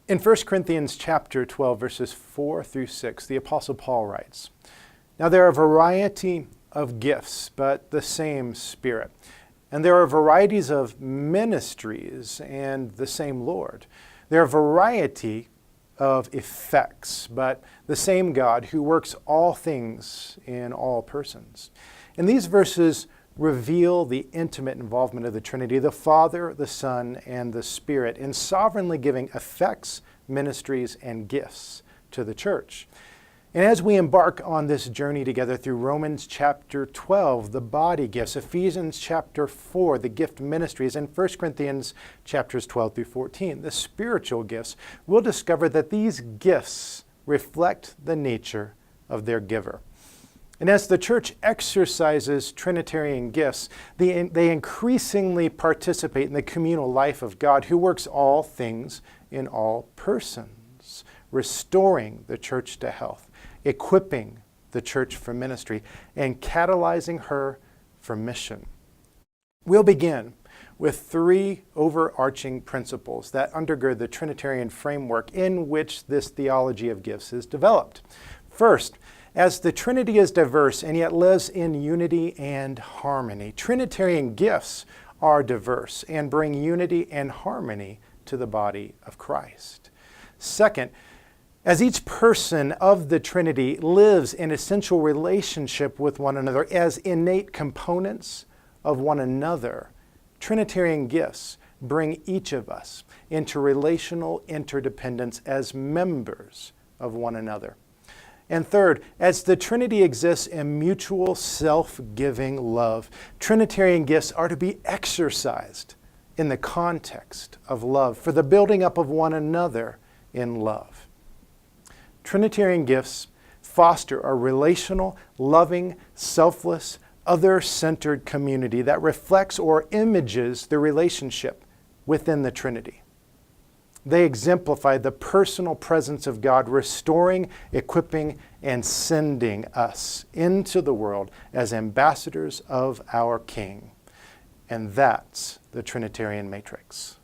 In 1 Corinthians chapter 12, verses 4 through 6, the Apostle Paul writes, "Now there are a variety of gifts, but the same Spirit. And there are varieties of ministries, and the same Lord. There are variety of effects, but the same God who works all things in all persons." And these verses reveal the intimate involvement of the Trinity, the Father, the Son, and the Spirit, in sovereignly giving effects, ministries, and gifts to the church. And as we embark on this journey together through Romans chapter 12, the body gifts, Ephesians chapter 4, the gift ministries, and 1 Corinthians chapters 12 through 14, the spiritual gifts, we'll discover that these gifts reflect the nature of their giver. And as the church exercises Trinitarian gifts, they increasingly participate in the communal life of God, who works all things in all persons, restoring the church to health, equipping the church for ministry, and catalyzing her for mission. We'll begin with three overarching principles that undergird the Trinitarian framework in which this theology of gifts is developed. First, as the Trinity is diverse and yet lives in unity and harmony, Trinitarian gifts are diverse and bring unity and harmony to the body of Christ. Second, as each person of the Trinity lives in essential relationship with one another as innate components of one another, Trinitarian gifts bring each of us into relational interdependence as members of one another. And third, as the Trinity exists in mutual self-giving love, Trinitarian gifts are to be exercised in the context of love for the building up of one another in love. Trinitarian gifts foster a relational, loving, selfless, other-centered community that reflects or images the relationship within the Trinity. They exemplify the personal presence of God, restoring, equipping, and sending us into the world as ambassadors of our King. And that's the Trinitarian Matrix.